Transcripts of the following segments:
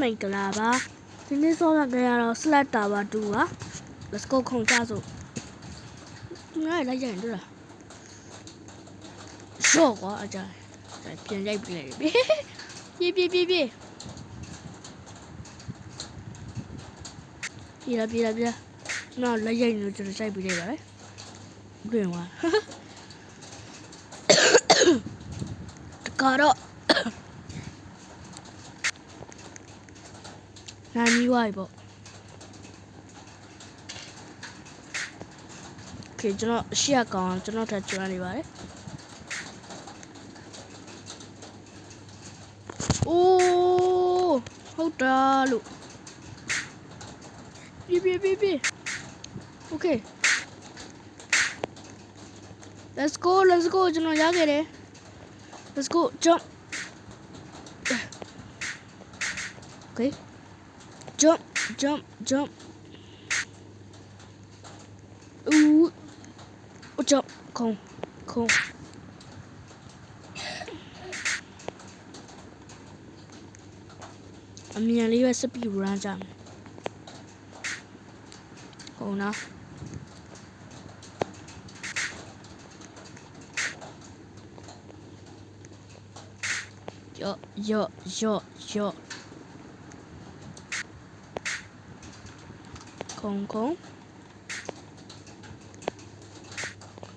မိတ်ကလာပါဒီနေ့ဆောင်းရကြရတော့ Slack Tower 2ပါ Let's go ခုံကြစို့ဒီနေ့လိုက်ကြရင်တွေ့လားရှော့ကွာအကြိုင်ပြန်ရိုက်ပြလိုက်ပြေးပြေးနော်လိုက်ရိုက်နေလို့ကျွန်တော်စိုက်ပြလိုက်ပါလေတွင်သွားတကတော့နိုင်ပြီးသွားပြီပေါ့โอเคကျွန်တော်ရှေ့ကောင်ကျွန်တော်ထပ်ကျွမ်းနေပါတယ်အိုးဟုတ်တာလို့ပြေး Okay let's go ကျွန်တော်ရခဲ့တယ် let's go jump okay jump ooh jump ခုံအမြန်လေးပဲစပီရန်ကြမယ်ဟုတ်နော်ယောခုံ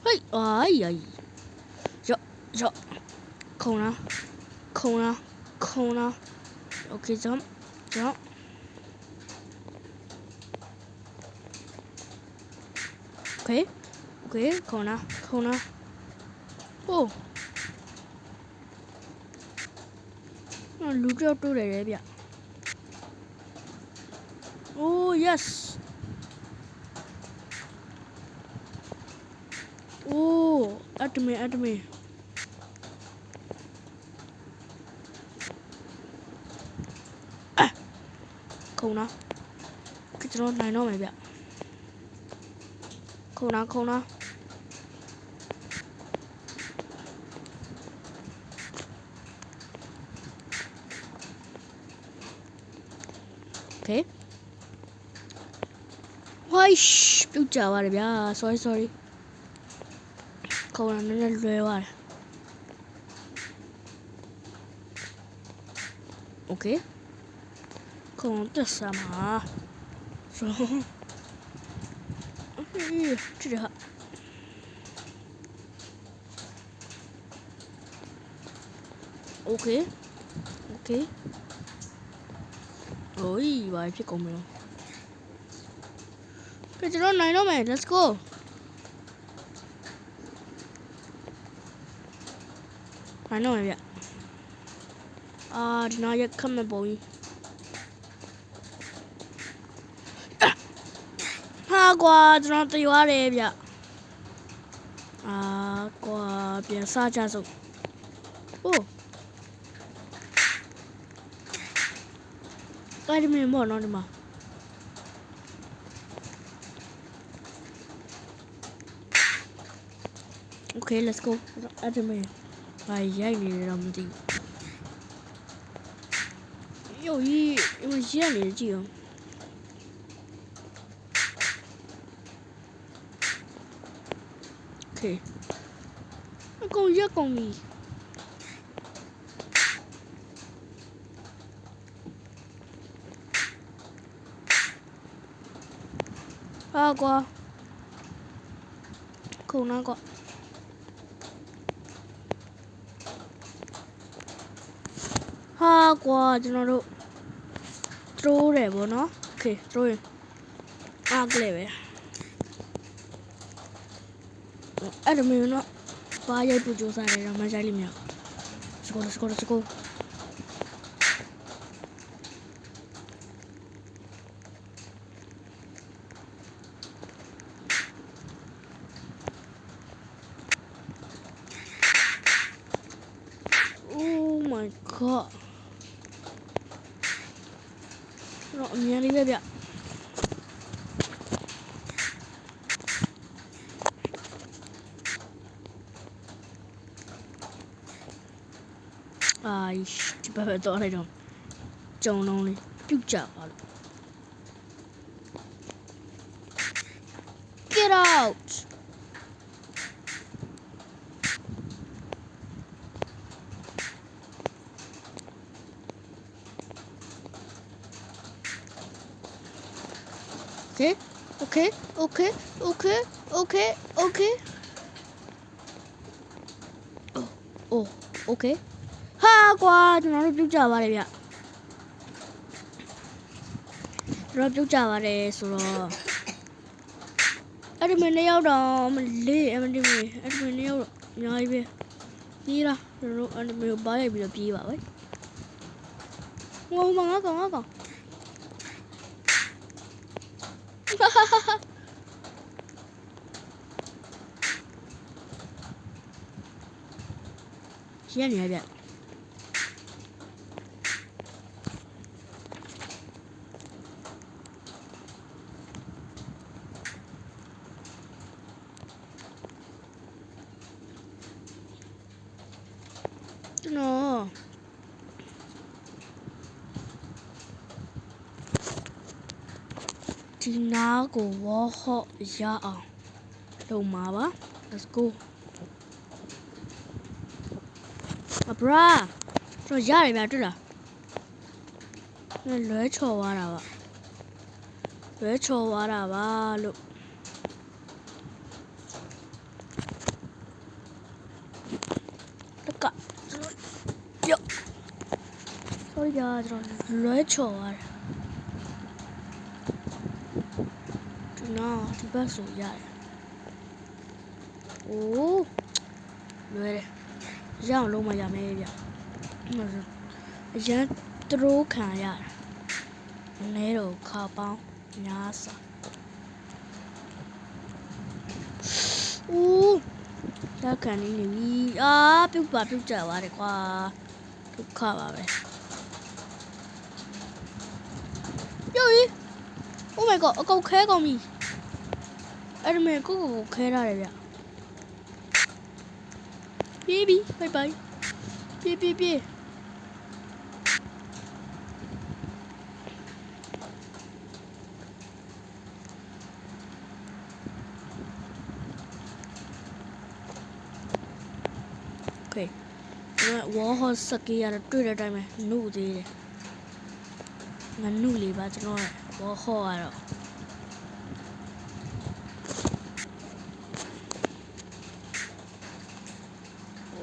ဟေးအိုင်ယောခုံလား okay jump okay ခုံလားohလူကြောက်တိုးတယ်ဗျ oh yes oh adminခုံလားကျွန်တော်နိုင်တော့မယ်ဗျခုံလားokay why ပြုတ်ကြပါတယ်ဗျာ sorry ခုံလားနည်းနည်းလွယ်သွားတယ် okay ခုံတက်စမှာဆို这个 okay โอ้ยဘာဖြစ်ကုန်မလို့ကဲကျွန်တော်နိုင်တော့မယ် let's go နိုင်တော့မယ်ဗျဒီနားရက်ခတ်မဲ့ပုံကြီးဟာကွာကျွန်တော်တရွာတယ်ဗျကွာပြန်စားကြစို့အိုးအဲ့ဒီမင်းမော်နော်ဒီမှာokay let's go အဲ့ဒီမင်းဘာရိုက်နေလဲတော့မသိဘူးယောကြီးရက်နေကြည့်အောင်okay အကုန်ရက်ကုန်ပြီကွာခုံနာကွာကွာကျွန်တော်တို့ throw တယ်ပေါ့နော် okay throw ရင်ကလေးပဲအဲ့ဒါမျိုးနော်ဘာရိုက်ပူကြိုးစားတယ်တော့မဆိုင်လိမ့်မယ် let's go oh my god တော့အများကြီးပဲဗျဒီဘက်တော့လိုက်တော့ကြုံလုံးလေး ပြုတ်ကြပါလို့ Get out Okay Oh okay ဟာကွာကျွန်တော်တို့ပြုတ်ကြပါတယ်ဗျကျွန်တော်ပြုတ်ကြပါတယ်ဆိုတော့အဲ့ဒီမင်းရောက်တော့မလေးအမဒီမင်းအဲ့ဒီမင်းရောက်တော့အများကြီးပဲပြေးလားကျွန်တော်တို့အဲ့ဒီမင်းကိုပါရိုက်ပြီးတော့ပြေးပါပဲငါကောင်ရှင်းနေရဗျကျွန်တော်ဒီနာကိုဝါဟော့ရအောင်လုပ်မှာပါ let's go အဘရာကျွန်တော်ရတယ်ဗျတွေ့လားလွဲချော်သွားတာပါလို့တကယော sorry ဗျာကျွန်တော်လွဲချော်သွားတယ်ကျွန်တော်ဒီဘက်ဆိုရတယ်အိုးလွဲတယ်ရအောင်လုံးမရမယ်ဗျအရန်သရိုးခံရတယ်နဲတော့ခါပေါင်းများစာဦးလက်ခံနေပြီပြုတ်ကြသွားတယ်ကွာဒုက္ခပါပဲပြုတ်ကြီး Oh my god အကောက်ခဲကုန်ပြီအဲ့ဒီမဲ့ကိုခဲရတယ်ဗျပြေးပြီ bye bye ပြေးဝါဟောစကီရတွေ့တဲ့အတိုင်းပဲနှုတ်သေးတယ်ငါနှုတ်လေးပါကျွန်တော်ဝါဟောကတော့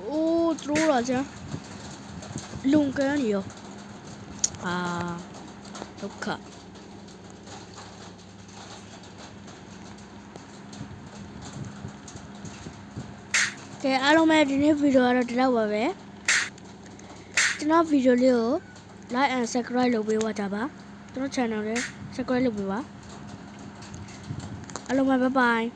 အိုးထရိုးလာကြလုံကန်နေရောဒုက္ခကဲအားလုံးပဲဒီနေ့ဗီဒီယိုကတော့ဒီလောက်ပါပဲကျွန်တော်ဗီဒီယိုလေးကို like and subscribe လုပ်ပေးကြပါကျွန်တော် channel လေး subscribe လုပ်ပေးပါအားလုံးပဲ bye bye